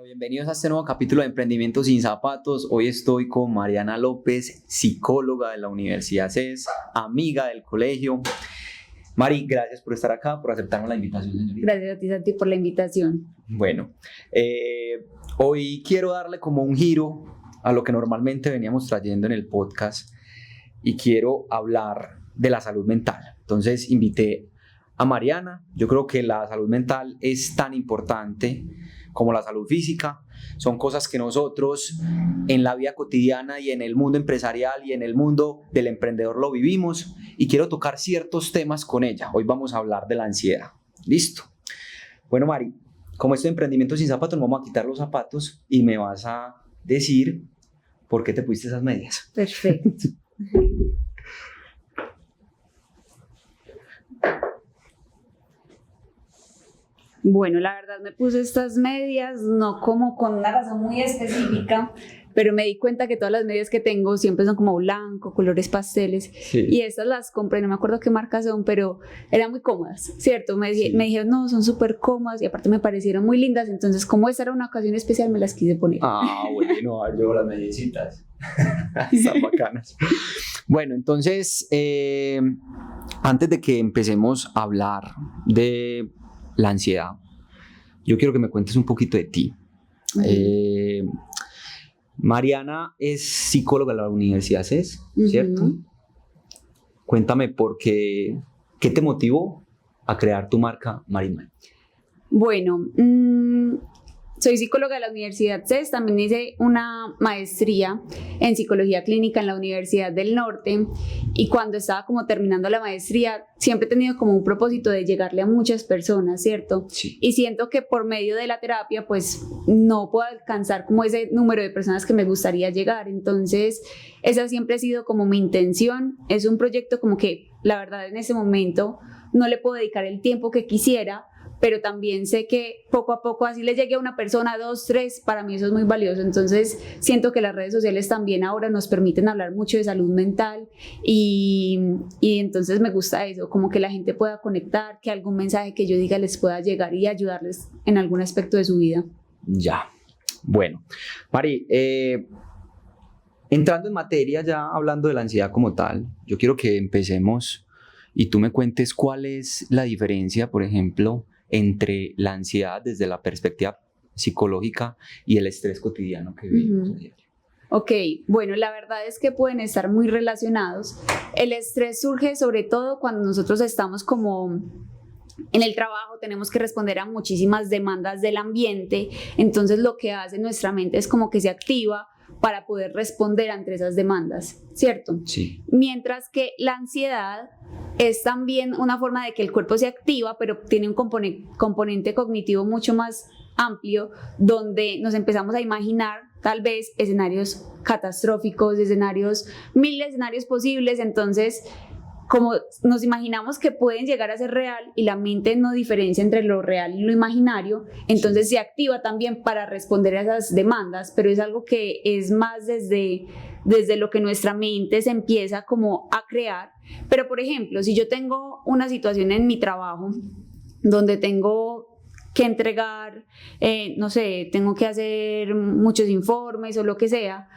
Bienvenidos a este nuevo capítulo de Emprendimiento sin Zapatos. Hoy estoy con Mariana López, psicóloga de la Universidad CES, amiga del colegio. Mari, gracias por estar acá, por aceptarnos la invitación, señorita. Gracias a ti, Santi, por la invitación. Bueno, hoy quiero darle como un giro a lo que normalmente veníamos trayendo en el podcast y quiero hablar de la salud mental. Entonces invité a Mariana. Yo creo que la salud mental es tan importante como la salud física. Son cosas que nosotros en la vida cotidiana y en el mundo empresarial y en el mundo del emprendedor lo vivimos, y quiero tocar ciertos temas con ella. Hoy vamos a hablar de la ansiedad. ¿Listo? Bueno, Mari, como esto de Emprendimiento sin Zapatos, nos vamos a quitar los zapatos y me vas a decir por qué te pusiste esas medias. Perfecto. Bueno, la verdad me puse estas medias no como con una razón muy específica, pero me di cuenta que todas las medias que tengo siempre son como blanco, colores pasteles. Sí. Y estas las compré, no me acuerdo qué marca son, pero eran muy cómodas, ¿cierto? Me dijeron, no, son súper cómodas y aparte me parecieron muy lindas, entonces como esta era una ocasión especial me las quise poner. Ah, bueno, a ver, llevo las mediecitas. Están bacanas. Bueno, entonces, antes de que empecemos a hablar de la ansiedad, yo quiero que me cuentes un poquito de ti. Mariana es psicóloga de la Universidad CES, ¿cierto? Cuéntame qué te motivó a crear tu marca Mariman. Bueno, soy psicóloga de la Universidad CES, también hice una maestría en psicología clínica en la Universidad del Norte, y cuando estaba como terminando la maestría siempre he tenido como un propósito de llegarle a muchas personas, ¿cierto? Sí. Y siento que por medio de la terapia pues no puedo alcanzar como ese número de personas que me gustaría llegar, entonces esa siempre ha sido como mi intención. Es un proyecto como que la verdad en ese momento no le puedo dedicar el tiempo que quisiera, pero también sé que poco a poco así le llegue a una persona, 2, 3, para mí eso es muy valioso. Entonces siento que las redes sociales también ahora nos permiten hablar mucho de salud mental y entonces me gusta eso, como que la gente pueda conectar, que algún mensaje que yo diga les pueda llegar y ayudarles en algún aspecto de su vida. Ya, bueno, Mari, entrando en materia, ya hablando de la ansiedad como tal, yo quiero que empecemos y tú me cuentes cuál es la diferencia, por ejemplo, entre la ansiedad desde la perspectiva psicológica y el estrés cotidiano que vivimos. Ok, bueno, la verdad es que pueden estar muy relacionados. El estrés surge sobre todo cuando nosotros estamos como en el trabajo, tenemos que responder a muchísimas demandas del ambiente, entonces lo que hace nuestra mente es como que se activa para poder responder ante esas demandas, ¿cierto? Sí. Mientras que la ansiedad es también una forma de que el cuerpo se activa, pero tiene un componente cognitivo mucho más amplio, donde nos empezamos a imaginar tal vez escenarios catastróficos, mil escenarios posibles. Entonces, como nos imaginamos que pueden llegar a ser real y la mente no diferencia entre lo real y lo imaginario, entonces se activa también para responder a esas demandas, pero es algo que es más desde lo que nuestra mente se empieza como a crear. Pero por ejemplo, si yo tengo una situación en mi trabajo donde tengo que entregar, no sé, tengo que hacer muchos informes o lo que sea,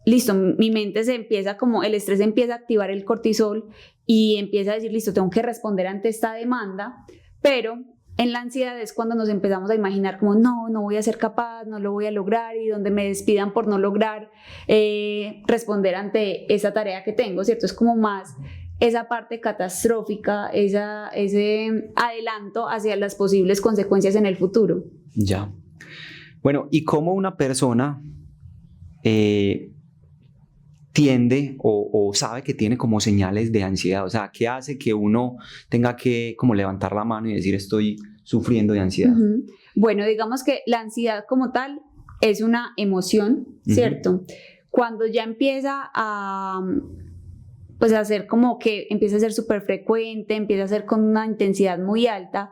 listo, mi mente se empieza como, el estrés empieza a activar el cortisol y empieza a decir, listo, tengo que responder ante esta demanda, pero en la ansiedad es cuando nos empezamos a imaginar como, no voy a ser capaz, no lo voy a lograr, y donde me despidan por no lograr responder ante esa tarea que tengo, ¿cierto? Es como más esa parte catastrófica, ese adelanto hacia las posibles consecuencias en el futuro. Ya. Bueno, ¿y cómo una persona tiende o sabe que tiene como señales de ansiedad? O sea, ¿qué hace que uno tenga que como levantar la mano y decir estoy sufriendo de ansiedad? Bueno, digamos que la ansiedad como tal es una emoción, ¿cierto? Cuando ya empieza a pues hacer como que empieza a ser súper frecuente, empieza a ser con una intensidad muy alta,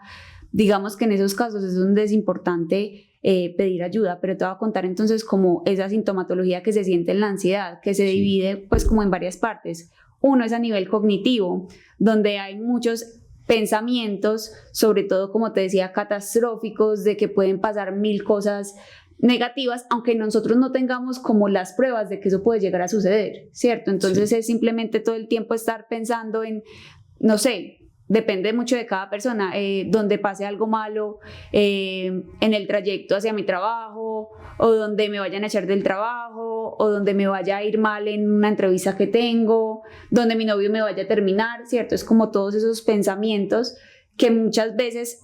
digamos que en esos casos es donde es importante pedir ayuda. Pero te voy a contar entonces como esa sintomatología que se siente en la ansiedad, que se divide pues como en varias partes. Uno es a nivel cognitivo, donde hay muchos pensamientos, sobre todo como te decía, catastróficos, de que pueden pasar mil cosas negativas, aunque nosotros no tengamos como las pruebas de que eso puede llegar a suceder, ¿cierto? Entonces es simplemente todo el tiempo estar pensando en, no sé, depende mucho de cada persona, donde pase algo malo en el trayecto hacia mi trabajo, o donde me vayan a echar del trabajo, o donde me vaya a ir mal en una entrevista que tengo, donde mi novio me vaya a terminar, ¿cierto? Es como todos esos pensamientos que muchas veces,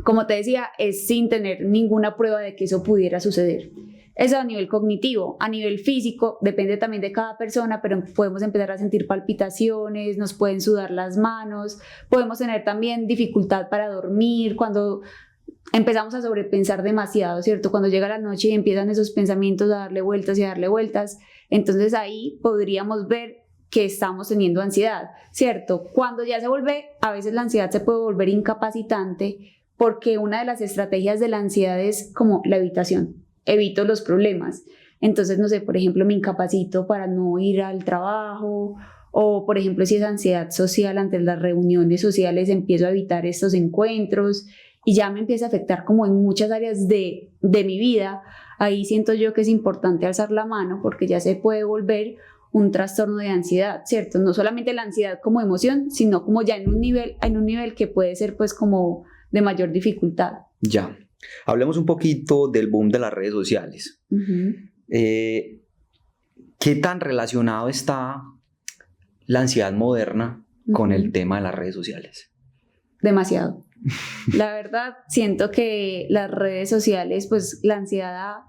como te decía, es sin tener ninguna prueba de que eso pudiera suceder. Eso a nivel cognitivo. A nivel físico depende también de cada persona, pero podemos empezar a sentir palpitaciones, nos pueden sudar las manos, podemos tener también dificultad para dormir cuando empezamos a sobrepensar demasiado, ¿cierto? Cuando llega la noche y empiezan esos pensamientos a darle vueltas y a darle vueltas, entonces ahí podríamos ver que estamos teniendo ansiedad, ¿cierto? Cuando ya se vuelve, a veces la ansiedad se puede volver incapacitante, porque una de las estrategias de la ansiedad es como la evitación. Evito los problemas. Entonces, no sé, por ejemplo, me incapacito para no ir al trabajo, o por ejemplo, si es ansiedad social ante las reuniones sociales, empiezo a evitar estos encuentros y ya me empieza a afectar como en muchas áreas de mi vida. Ahí siento yo que es importante alzar la mano porque ya se puede volver un trastorno de ansiedad, ¿cierto? No solamente la ansiedad como emoción, sino como ya en un nivel que puede ser pues como de mayor dificultad. Ya. Hablemos un poquito del boom de las redes sociales. Uh-huh. ¿Qué tan relacionado está la ansiedad moderna con el tema de las redes sociales? Demasiado. La verdad, siento que las redes sociales, pues la ansiedad ha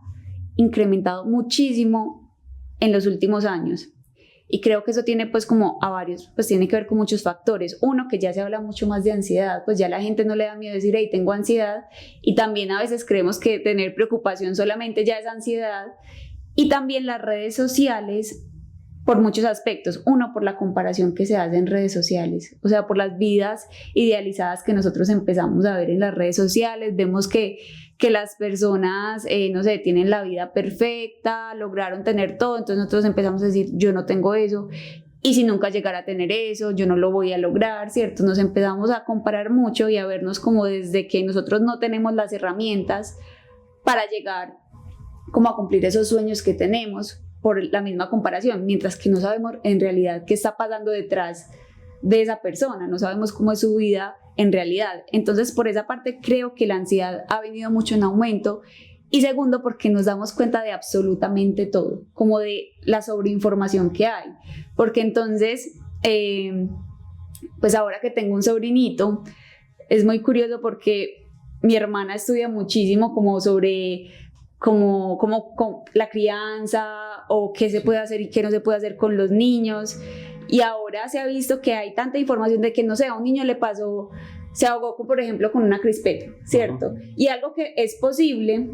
incrementado muchísimo en los últimos años. Y creo que eso tiene pues como a varios, pues tiene que ver con muchos factores. Uno, que ya se habla mucho más de ansiedad, pues ya la gente no le da miedo decir, hey, tengo ansiedad. Y también a veces creemos que tener preocupación solamente ya es ansiedad. Y también las redes sociales, por muchos aspectos. Uno, por la comparación que se hace en redes sociales, o sea, por las vidas idealizadas que nosotros empezamos a ver en las redes sociales. Vemos que las personas, no sé, tienen la vida perfecta, lograron tener todo, entonces nosotros empezamos a decir, yo no tengo eso, y si nunca llegara a tener eso, yo no lo voy a lograr, ¿cierto? Nos empezamos a comparar mucho y a vernos como desde que nosotros no tenemos las herramientas para llegar como a cumplir esos sueños que tenemos por la misma comparación, mientras que no sabemos en realidad qué está pasando detrás de esa persona, no sabemos cómo es su vida en realidad. Entonces, por esa parte creo que la ansiedad ha venido mucho en aumento. Y segundo, porque nos damos cuenta de absolutamente todo, como de la sobreinformación que hay. Porque entonces, pues ahora que tengo un sobrinito, es muy curioso porque mi hermana estudia muchísimo como sobre como la crianza o qué se puede hacer y qué no se puede hacer con los niños. Y ahora se ha visto que hay tanta información de que, no sé, a un niño le pasó, se ahogó, por ejemplo, con una crispeta, ¿cierto? Uh-huh. Y algo que es posible,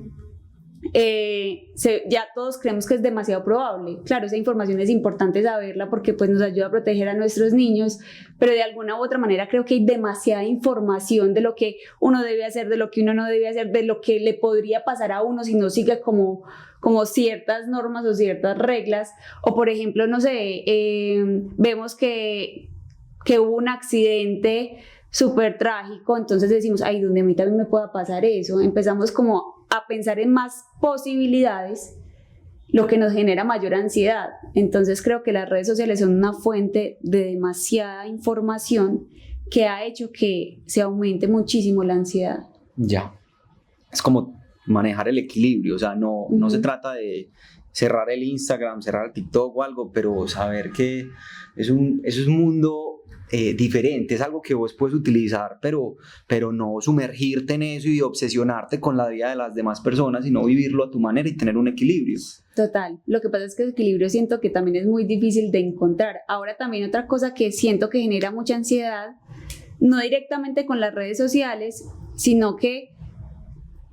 ya todos creemos que es demasiado probable. Claro, esa información es importante saberla porque pues, nos ayuda a proteger a nuestros niños, pero de alguna u otra manera creo que hay demasiada información de lo que uno debe hacer, de lo que uno no debe hacer, de lo que le podría pasar a uno si no sigue como ciertas normas o ciertas reglas. O por ejemplo, no sé, vemos que hubo un accidente súper trágico, entonces decimos, ay, donde a mí también me pueda pasar eso. Empezamos como a pensar en más posibilidades, lo que nos genera mayor ansiedad. Entonces creo que las redes sociales son una fuente de demasiada información que ha hecho que se aumente muchísimo la ansiedad. Ya, es como manejar el equilibrio, o sea, no se trata de cerrar el Instagram, cerrar el TikTok o algo, pero saber que es un mundo diferente, es algo que vos puedes utilizar, pero no sumergirte en eso y obsesionarte con la vida de las demás personas, sino vivirlo a tu manera y tener un equilibrio. Total, lo que pasa es que el equilibrio siento que también es muy difícil de encontrar. Ahora también otra cosa que siento que genera mucha ansiedad, no directamente con las redes sociales, sino que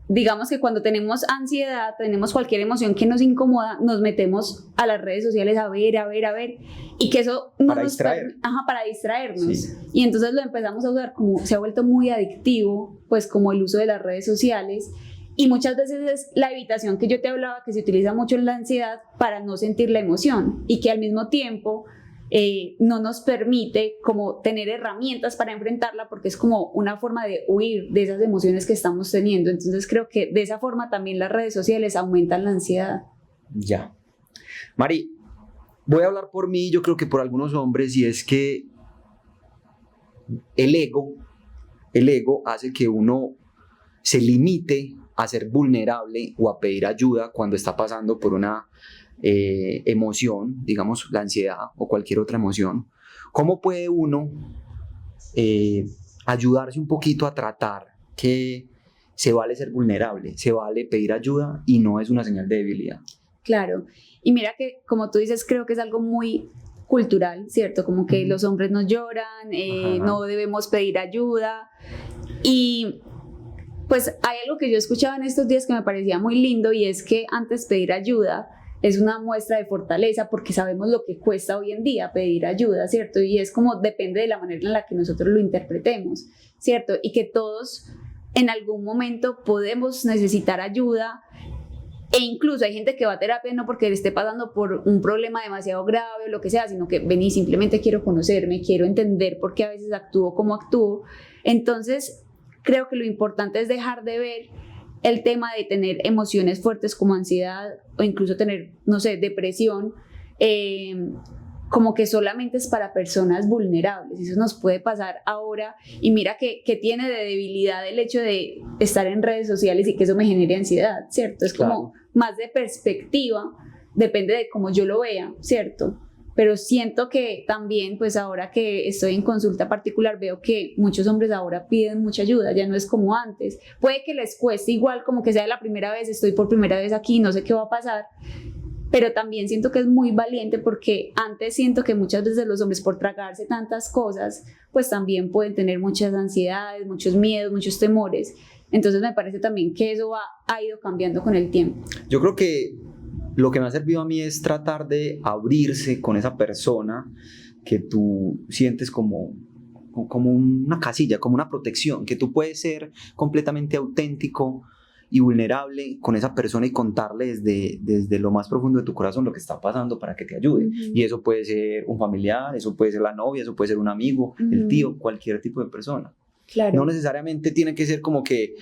digamos que cuando tenemos ansiedad, tenemos cualquier emoción que nos incomoda, nos metemos a las redes sociales a ver, y que eso no para distraernos. Sí. Y entonces lo empezamos a usar como se ha vuelto muy adictivo, pues como el uso de las redes sociales. Y muchas veces es la evitación que yo te hablaba, que se utiliza mucho en la ansiedad para no sentir la emoción y que al mismo tiempo no nos permite como tener herramientas para enfrentarla, porque es como una forma de huir de esas emociones que estamos teniendo. Entonces creo que de esa forma también las redes sociales aumentan la ansiedad. Ya. Mari, voy a hablar por mí, yo creo que por algunos hombres, y es que el ego hace que uno se limite a ser vulnerable o a pedir ayuda cuando está pasando por una emoción, digamos la ansiedad o cualquier otra emoción. ¿Cómo puede uno ayudarse un poquito a tratar que se vale ser vulnerable, se vale pedir ayuda y no es una señal de debilidad? Claro, y mira que como tú dices, creo que es algo muy cultural, ¿cierto? Como que los hombres no lloran, no debemos pedir ayuda. Y pues hay algo que yo escuchaba en estos días que me parecía muy lindo, y es que antes pedir ayuda es una muestra de fortaleza, porque sabemos lo que cuesta hoy en día pedir ayuda, ¿cierto? Y es como depende de la manera en la que nosotros lo interpretemos, ¿cierto? Y que todos en algún momento podemos necesitar ayuda. E incluso hay gente que va a terapia no porque le esté pasando por un problema demasiado grave o lo que sea, sino que vení, simplemente quiero conocerme, quiero entender por qué a veces actúo como actúo. Entonces, creo que lo importante es dejar de ver el tema de tener emociones fuertes como ansiedad o incluso tener, no sé, depresión, como que solamente es para personas vulnerables. Eso nos puede pasar ahora, y mira que tiene de debilidad el hecho de estar en redes sociales y que eso me genere ansiedad, ¿cierto? Es como más de perspectiva, depende de cómo yo lo vea, ¿cierto? Pero siento que también, pues ahora que estoy en consulta particular, veo que muchos hombres ahora piden mucha ayuda, ya no es como antes. Puede que les cueste igual, como que sea la primera vez, estoy por primera vez aquí, no sé qué va a pasar, pero también siento que es muy valiente, porque antes siento que muchas veces los hombres, por tragarse tantas cosas, pues también pueden tener muchas ansiedades, muchos miedos, muchos temores. Entonces me parece también que eso ha ido cambiando con el tiempo. Yo creo que lo que me ha servido a mí es tratar de abrirse con esa persona que tú sientes como una casilla, como una protección, que tú puedes ser completamente auténtico y vulnerable con esa persona y contarle desde lo más profundo de tu corazón lo que está pasando para que te ayude. Y eso puede ser un familiar, eso puede ser la novia, eso puede ser un amigo, el tío, cualquier tipo de persona. Claro. No necesariamente tiene que ser como que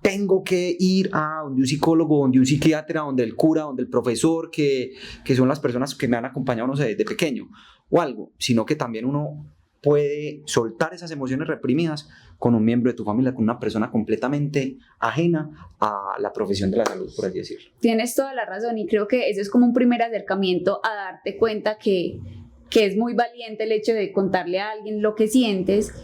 tengo que ir a donde un psicólogo, donde un psiquiatra, donde el cura, donde el profesor, que son las personas que me han acompañado, no sé, desde pequeño o algo, sino que también uno puede soltar esas emociones reprimidas con un miembro de tu familia, con una persona completamente ajena a la profesión de la salud, por así decirlo. Tienes toda la razón, y creo que eso es como un primer acercamiento a darte cuenta que es muy valiente el hecho de contarle a alguien lo que sientes,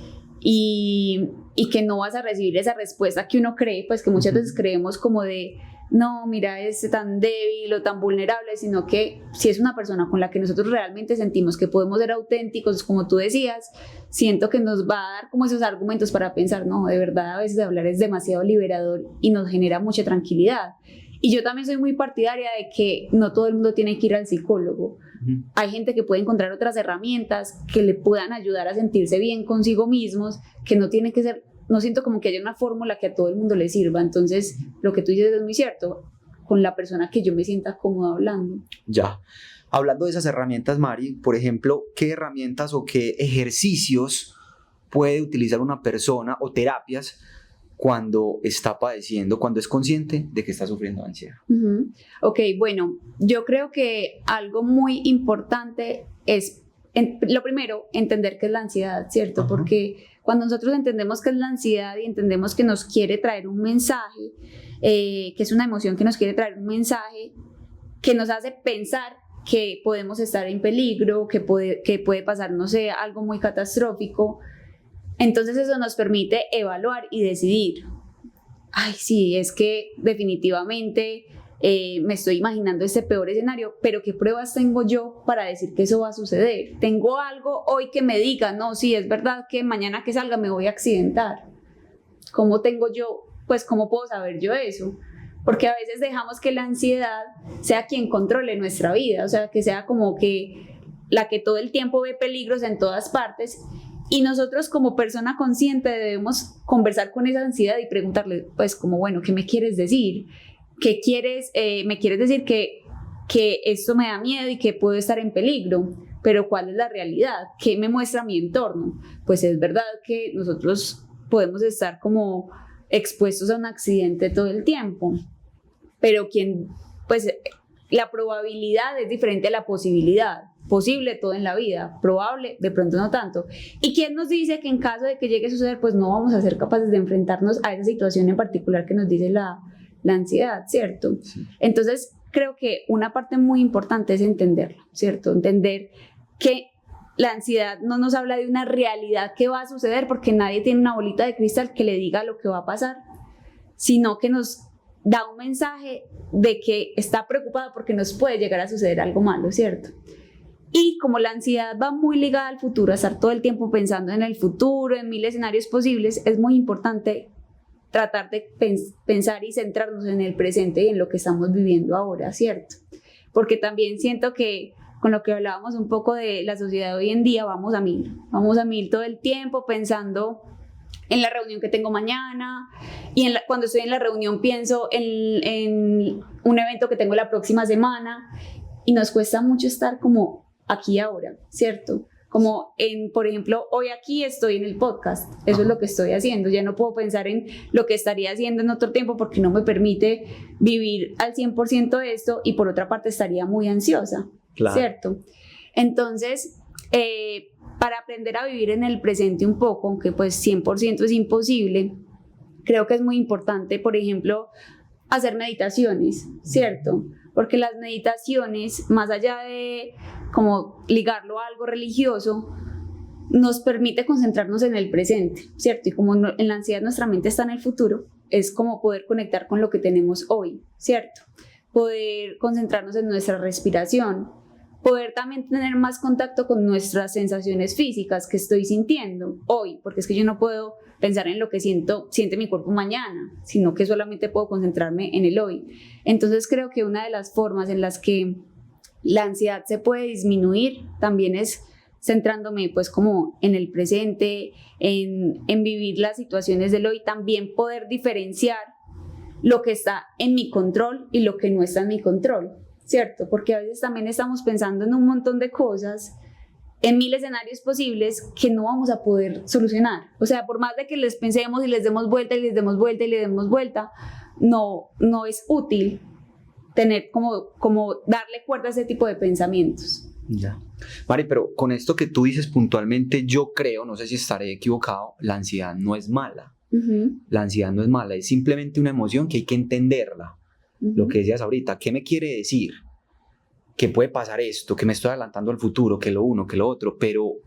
y que no vas a recibir esa respuesta que uno cree, pues que muchas veces creemos como de no, mira, es tan débil o tan vulnerable, sino que si es una persona con la que nosotros realmente sentimos que podemos ser auténticos, como tú decías, siento que nos va a dar como esos argumentos para pensar, no, de verdad a veces hablar es demasiado liberador y nos genera mucha tranquilidad. Y yo también soy muy partidaria de que no todo el mundo tiene que ir al psicólogo. Hay gente que puede encontrar otras herramientas que le puedan ayudar a sentirse bien consigo mismos, que no tiene que ser, no siento como que haya una fórmula que a todo el mundo le sirva. Entonces, lo que tú dices es muy cierto, con la persona que yo me sienta cómoda hablando. Ya. Hablando de esas herramientas, Mari, por ejemplo, ¿qué herramientas o qué ejercicios puede utilizar una persona o terapias cuando está padeciendo, cuando es consciente de que está sufriendo ansiedad? Ok, bueno, yo creo que algo muy importante es, lo primero, entender qué es la ansiedad, ¿cierto? Porque cuando nosotros entendemos qué es la ansiedad y entendemos que nos quiere traer un mensaje, que es una emoción que nos quiere traer un mensaje, que nos hace pensar que podemos estar en peligro, que puede pasar, no sé, algo muy catastrófico. Entonces eso nos permite evaluar y decidir, ay, sí, es que definitivamente me estoy imaginando este peor escenario, pero ¿qué pruebas tengo yo para decir que eso va a suceder? ¿Tengo algo hoy que me diga, no, sí, es verdad que mañana que salga me voy a accidentar? ¿Cómo tengo yo, pues cómo puedo saber yo eso? Porque a veces dejamos que la ansiedad sea quien controle nuestra vida, o sea, que sea como que la que todo el tiempo ve peligros en todas partes. Y nosotros como persona consciente debemos conversar con esa ansiedad y preguntarle, pues como, bueno, ¿qué me quieres decir? ¿Me quieres decir que esto me da miedo y que puedo estar en peligro? pero ¿cuál es la realidad? ¿Qué me muestra mi entorno? Pues es verdad que nosotros podemos estar como expuestos a un accidente todo el tiempo, pero pues la probabilidad es diferente a la posibilidad. Posible todo en la vida, probable de pronto no tanto. ¿Y quién nos dice que en caso de que llegue a suceder, pues no vamos a ser capaces de enfrentarnos a esa situación en particular que nos dice la ansiedad, ¿cierto? Sí. Entonces creo que una parte muy importante es entenderlo, ¿cierto? Entender que la ansiedad no nos habla de una realidad que va a suceder, porque nadie tiene una bolita de cristal que le diga lo que va a pasar, sino que nos da un mensaje de que está preocupada porque nos puede llegar a suceder algo malo, ¿cierto? Y como la ansiedad va muy ligada al futuro, a estar todo el tiempo pensando en el futuro, en mil escenarios posibles, es muy importante tratar de pensar y centrarnos en el presente y en lo que estamos viviendo ahora, ¿cierto? Porque también siento que con lo que hablábamos un poco de la sociedad de hoy en día, vamos a mil todo el tiempo pensando en la reunión que tengo mañana, y cuando estoy en la reunión pienso en un evento que tengo la próxima semana, y nos cuesta mucho estar como aquí y ahora, ¿cierto? Como por ejemplo, hoy aquí estoy en el podcast, eso es lo que estoy haciendo, ya no puedo pensar en lo que estaría haciendo en otro tiempo porque no me permite vivir al 100% esto, y por otra parte estaría muy ansiosa, claro. ¿Cierto? Entonces, para aprender a vivir en el presente un poco, aunque pues 100% es imposible, creo que es muy importante, por ejemplo, hacer meditaciones, ¿cierto? Porque las meditaciones, más allá de como ligarlo a algo religioso, nos permite concentrarnos en el presente, ¿cierto? Y como en la ansiedad nuestra mente está en el futuro, es como poder conectar con lo que tenemos hoy, ¿cierto? Poder concentrarnos en nuestra respiración, poder también tener más contacto con nuestras sensaciones físicas que estoy sintiendo hoy, porque es que yo no puedo pensar en lo que siente mi cuerpo mañana, sino que solamente puedo concentrarme en el hoy. Entonces creo que una de las formas en las que la ansiedad se puede disminuir también es centrándome pues como en el presente, en vivir las situaciones del hoy, también poder diferenciar lo que está en mi control y lo que no está en mi control, ¿cierto? Porque a veces también estamos pensando en un montón de cosas, en mil escenarios posibles que no vamos a poder solucionar. O sea, por más de que les pensemos y les demos vuelta y les demos vuelta y les demos vuelta, no es útil tener como darle cuerda a ese tipo de pensamientos. Ya. Mari, pero con esto que tú dices puntualmente, yo creo, no sé si estaré equivocado, la ansiedad no es mala. Uh-huh. La ansiedad no es mala, es simplemente una emoción que hay que entenderla. Uh-huh. Lo que decías ahorita, ¿qué me quiere decir? Que puede pasar esto, que me estoy adelantando al futuro, que lo uno, que lo otro, pero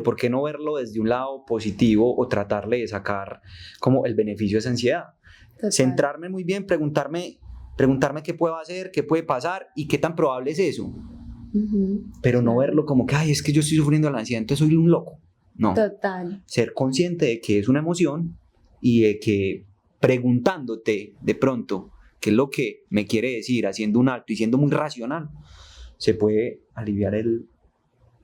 ¿por qué no verlo desde un lado positivo o tratarle de sacar como el beneficio de esa ansiedad? Total. Centrarme muy bien, preguntarme qué puedo hacer, qué puede pasar y qué tan probable es eso. Uh-huh. Pero no verlo como que, ay, es que yo estoy sufriendo de la ansiedad, entonces soy un loco. No. Total. Ser consciente de que es una emoción y de que preguntándote de pronto qué es lo que me quiere decir, haciendo un alto y siendo muy racional, se puede aliviar el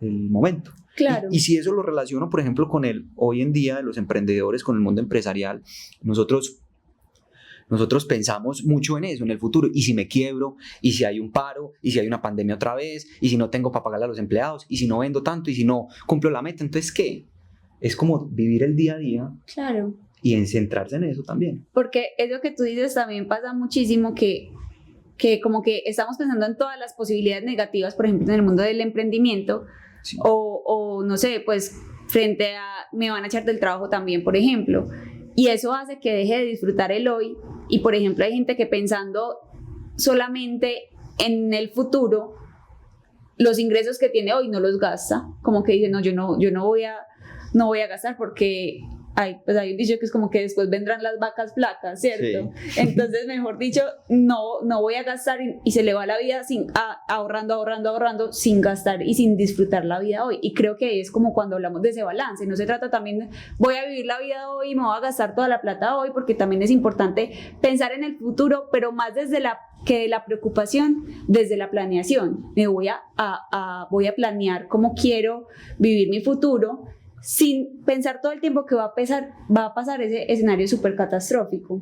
momento. Claro. Y si eso lo relaciono, por ejemplo, con hoy en día de los emprendedores, con el mundo empresarial, nosotros pensamos mucho en eso, en el futuro. ¿Y si me quiebro? ¿Y si hay un paro? ¿Y si hay una pandemia otra vez? ¿Y si no tengo para pagarle a los empleados? ¿Y si no vendo tanto? ¿Y si no cumplo la meta? Entonces, ¿qué? Es como vivir el día a día. Claro. Y en centrarse en eso también. Porque eso que tú dices también pasa muchísimo, que como que estamos pensando en todas las posibilidades negativas, por ejemplo, en el mundo del emprendimiento, sí. o no sé, pues frente a me van a echar del trabajo también, por ejemplo. Y eso hace que deje de disfrutar el hoy. Y por ejemplo, hay gente que pensando solamente en el futuro, los ingresos que tiene hoy no los gasta. Como que dice, no, yo no voy a gastar porque pues hay un dicho que es como que después vendrán las vacas flacas, ¿cierto? Sí. Entonces, mejor dicho, no voy a gastar, y se le va la vida ahorrando, sin gastar y sin disfrutar la vida hoy. Y creo que es como cuando hablamos de ese balance. No se trata también de voy a vivir la vida hoy y me voy a gastar toda la plata hoy, porque también es importante pensar en el futuro, pero más desde la preocupación, desde la planeación. Me voy a planear cómo quiero vivir mi futuro, sin pensar todo el tiempo que va a pasar ese escenario súper catastrófico.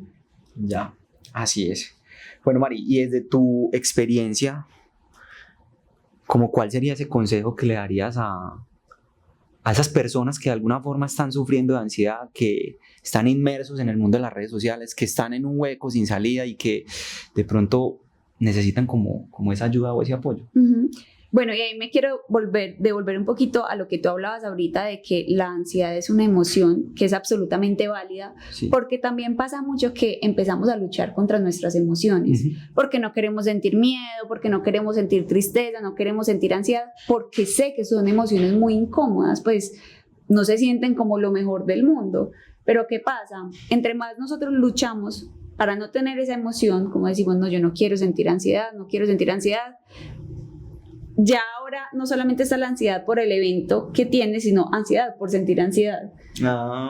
Ya, así es. Bueno, Mari, y desde tu experiencia, como cuál sería ese consejo que le darías a esas personas que de alguna forma están sufriendo de ansiedad, que están inmersos en el mundo de las redes sociales, que están en un hueco sin salida y que de pronto necesitan como esa ayuda o ese apoyo? Uh-huh. Bueno, y ahí me quiero devolver un poquito a lo que tú hablabas ahorita de que la ansiedad es una emoción que es absolutamente válida, Sí. porque también pasa mucho que empezamos a luchar contra nuestras emociones, porque no queremos sentir miedo, porque no queremos sentir tristeza, no queremos sentir ansiedad, porque sé que son emociones muy incómodas, pues no se sienten como lo mejor del mundo. Pero ¿qué pasa? Entre más nosotros luchamos para no tener esa emoción, como decimos, no, yo no quiero sentir ansiedad, no quiero sentir ansiedad, ya ahora no solamente está la ansiedad por el evento que tiene, sino ansiedad por sentir ansiedad.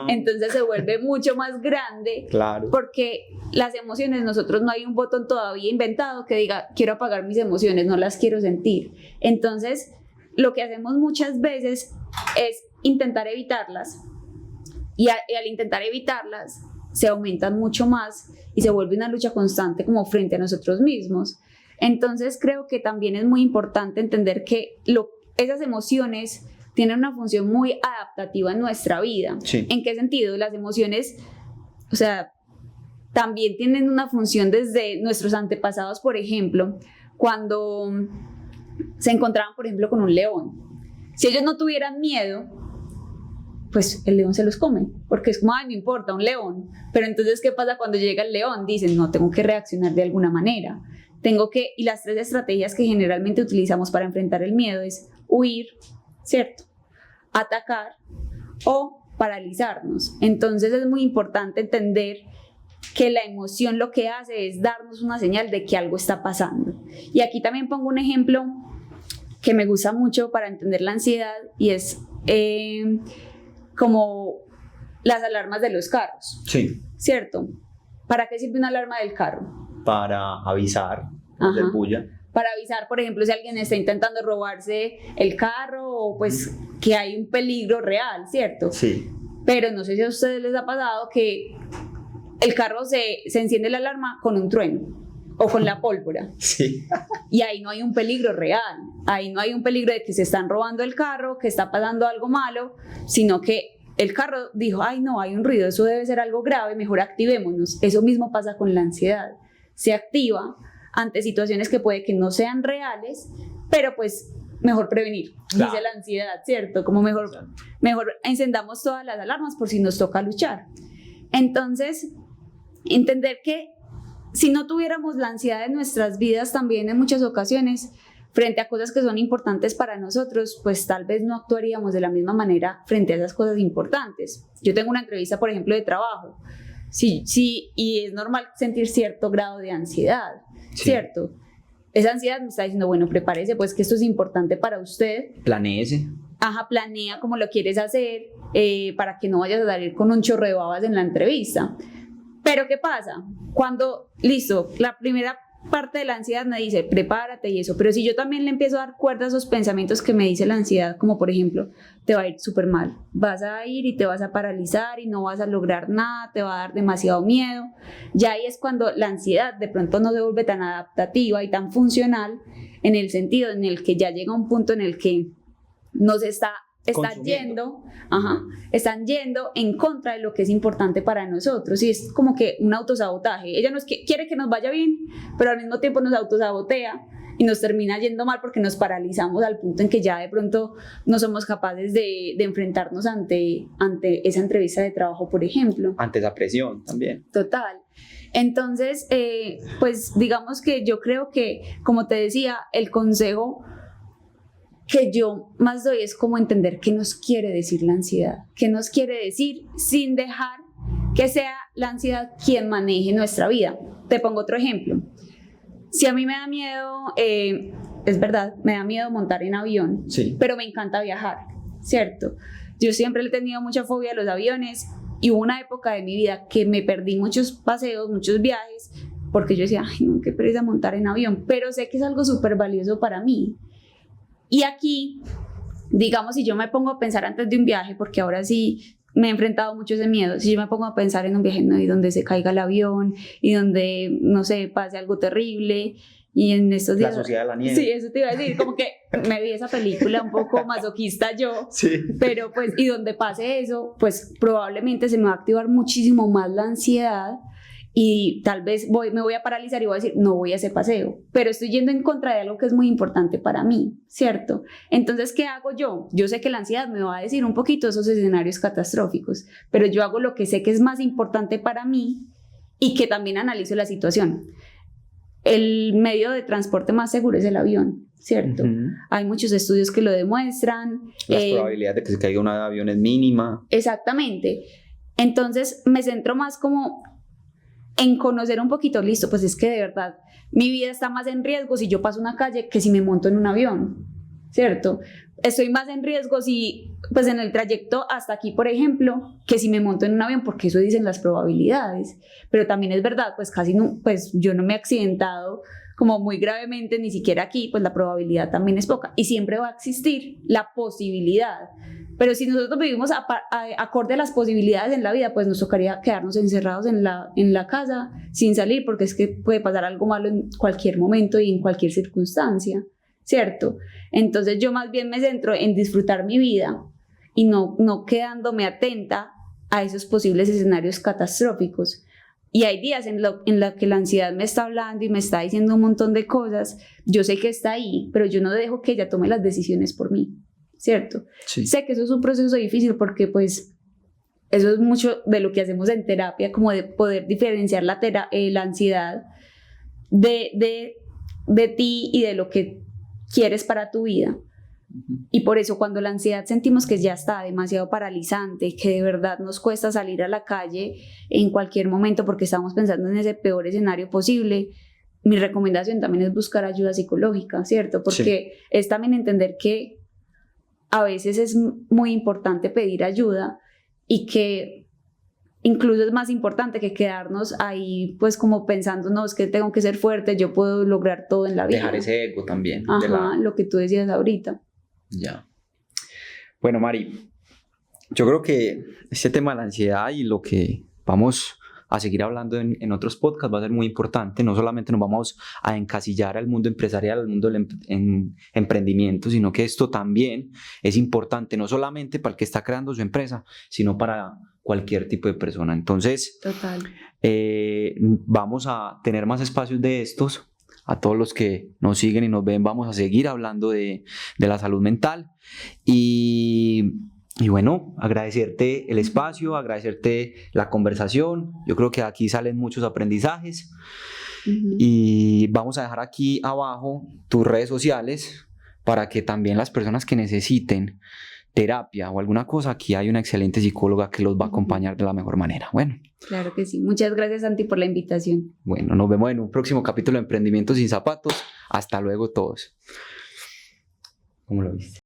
Entonces se vuelve mucho más grande, Claro. porque las emociones, nosotros no hay un botón todavía inventado que diga quiero apagar mis emociones, no las quiero sentir. Entonces lo que hacemos muchas veces es intentar evitarlas, y al intentar evitarlas se aumentan mucho más y se vuelve una lucha constante como frente a nosotros mismos. Entonces creo que también es muy importante entender que esas emociones tienen una función muy adaptativa en nuestra vida. Sí. ¿En qué sentido? Las emociones, o sea, también tienen una función desde nuestros antepasados, por ejemplo, cuando se encontraban, por ejemplo, con un león. Si ellos no tuvieran miedo, pues el león se los come, porque es como, ay, no importa, un león. Pero entonces, ¿qué pasa cuando llega el león? Dicen, no, tengo que reaccionar de alguna manera. Y las 3 estrategias que generalmente utilizamos para enfrentar el miedo es huir, ¿cierto? Atacar o paralizarnos. Entonces es muy importante entender que la emoción lo que hace es darnos una señal de que algo está pasando. Y aquí también pongo un ejemplo que me gusta mucho para entender la ansiedad, y es como las alarmas de los carros. Sí. ¿Cierto? ¿Para qué sirve una alarma del carro? Para avisar, hacer bulla. Para avisar, por ejemplo, si alguien está intentando robarse el carro, o pues que hay un peligro real, ¿cierto? Sí. Pero no sé si a ustedes les ha pasado que el carro se enciende la alarma con un trueno o con la pólvora. Sí. Y ahí no hay un peligro real, ahí no hay un peligro de que se están robando el carro, que está pasando algo malo, sino que el carro dijo, ay no, hay un ruido, eso debe ser algo grave, mejor activémonos. Eso mismo pasa con la ansiedad. Se activa ante situaciones que puede que no sean reales, pero pues mejor prevenir, claro, dice la ansiedad, ¿cierto? Como mejor encendamos todas las alarmas por si nos toca luchar. Entonces, entender que si no tuviéramos la ansiedad en nuestras vidas también en muchas ocasiones, frente a cosas que son importantes para nosotros, pues tal vez no actuaríamos de la misma manera frente a esas cosas importantes. Yo tengo una entrevista, por ejemplo, de trabajo. Sí, y es normal sentir cierto grado de ansiedad, sí, ¿cierto? Esa ansiedad me está diciendo, bueno, prepárese, pues que esto es importante para usted. Planéese. Ajá, planea cómo lo quieres hacer, para que no vayas a salir con un chorro de babas en la entrevista. Pero ¿qué pasa? Cuando, listo, la primera parte de la ansiedad me dice, prepárate y eso, pero si yo también le empiezo a dar cuerda a esos pensamientos que me dice la ansiedad, como por ejemplo, te va a ir súper mal, vas a ir y te vas a paralizar y no vas a lograr nada, te va a dar demasiado miedo, ya ahí es cuando la ansiedad de pronto no se vuelve tan adaptativa y tan funcional, en el sentido en el que ya llega un punto en el que nos están yendo en contra de lo que es importante para nosotros, y es como que un autosabotaje. Ella quiere que nos vaya bien, pero al mismo tiempo nos autosabotea y nos termina yendo mal porque nos paralizamos al punto en que ya de pronto no somos capaces de enfrentarnos ante esa entrevista de trabajo, por ejemplo. Ante esa presión también. Total. Entonces, pues digamos que yo creo que, como te decía, el consejo que yo más doy es como entender qué nos quiere decir la ansiedad, qué nos quiere decir, sin dejar que sea la ansiedad quien maneje nuestra vida. Te pongo otro ejemplo. Si a mí me da miedo, es verdad, me da miedo montar en avión, sí, pero me encanta viajar, ¿cierto? Yo siempre he tenido mucha fobia a los aviones y hubo una época de mi vida que me perdí muchos paseos, muchos viajes, porque yo decía, ay, no, qué pereza montar en avión, pero sé que es algo súper valioso para mí. Y aquí, digamos, si yo me pongo a pensar antes de un viaje, porque ahora sí me he enfrentado mucho a ese miedo. Si yo me pongo a pensar en un viaje, ¿no? Y donde se caiga el avión, y donde, no sé, pase algo terrible, y en estos días... La sociedad de la nieve. Sí, eso te iba a decir, como que me vi esa película un poco masoquista yo, Sí. pero pues, y donde pase eso, pues probablemente se me va a activar muchísimo más la ansiedad, y tal vez me voy a paralizar y voy a decir, no voy a ese paseo, pero estoy yendo en contra de algo que es muy importante para mí, ¿cierto? Entonces, ¿qué hago yo? Yo sé que la ansiedad me va a decir un poquito esos escenarios catastróficos, pero yo hago lo que sé que es más importante para mí y que también analizo la situación. El medio de transporte más seguro es el avión, ¿cierto? Hay muchos estudios que lo demuestran. Las probabilidades de que se caiga un avión es mínima. Exactamente. Entonces, me centro más como en conocer un poquito, listo, pues es que de verdad mi vida está más en riesgo si yo paso una calle que si me monto en un avión, ¿cierto? Estoy más en riesgo si, pues en el trayecto hasta aquí, por ejemplo, que si me monto en un avión, porque eso dicen las probabilidades, pero también es verdad, pues casi no, pues yo no me he accidentado como muy gravemente, ni siquiera aquí, pues la probabilidad también es poca, y siempre va a existir la posibilidad. Pero si nosotros vivimos acorde a las posibilidades en la vida, pues nos tocaría quedarnos encerrados en la casa sin salir, porque es que puede pasar algo malo en cualquier momento y en cualquier circunstancia, ¿cierto? Entonces yo más bien me centro en disfrutar mi vida y no quedándome atenta a esos posibles escenarios catastróficos. Y hay días en los que la ansiedad me está hablando y me está diciendo un montón de cosas. Yo sé que está ahí, pero yo no dejo que ella tome las decisiones por mí, ¿cierto? Sí. Sé que eso es un proceso difícil porque pues eso es mucho de lo que hacemos en terapia, como de poder diferenciar la ansiedad de ti y de lo que quieres para tu vida. Y por eso cuando la ansiedad sentimos que ya está demasiado paralizante, que de verdad nos cuesta salir a la calle en cualquier momento porque estamos pensando en ese peor escenario posible, mi recomendación también es buscar ayuda psicológica, ¿cierto? Porque sí, es también entender que a veces es muy importante pedir ayuda y que incluso es más importante que quedarnos ahí pues como pensando, no, es que tengo que ser fuerte, yo puedo lograr todo en la vida. Dejar ese ego también. Ajá, lo que tú decías ahorita. Ya. Bueno, Mari, yo creo que este tema de la ansiedad y lo que vamos a seguir hablando en otros podcasts va a ser muy importante. No solamente nos vamos a encasillar al mundo empresarial, al mundo del emprendimiento, sino que esto también es importante, no solamente para el que está creando su empresa, sino para cualquier tipo de persona. Entonces, total. Vamos a tener más espacios de estos. A todos los que nos siguen y nos ven, vamos a seguir hablando de la salud mental. Y bueno, agradecerte el espacio, agradecerte la conversación. Yo creo que aquí salen muchos aprendizajes. Y vamos a dejar aquí abajo tus redes sociales para que también las personas que necesiten terapia o alguna cosa, aquí hay una excelente psicóloga que los va a acompañar de la mejor manera. Bueno. Claro que sí. Muchas gracias, Santi, por la invitación. Bueno, nos vemos en un próximo capítulo de Emprendimiento sin Zapatos. Hasta luego todos. ¿Cómo lo viste?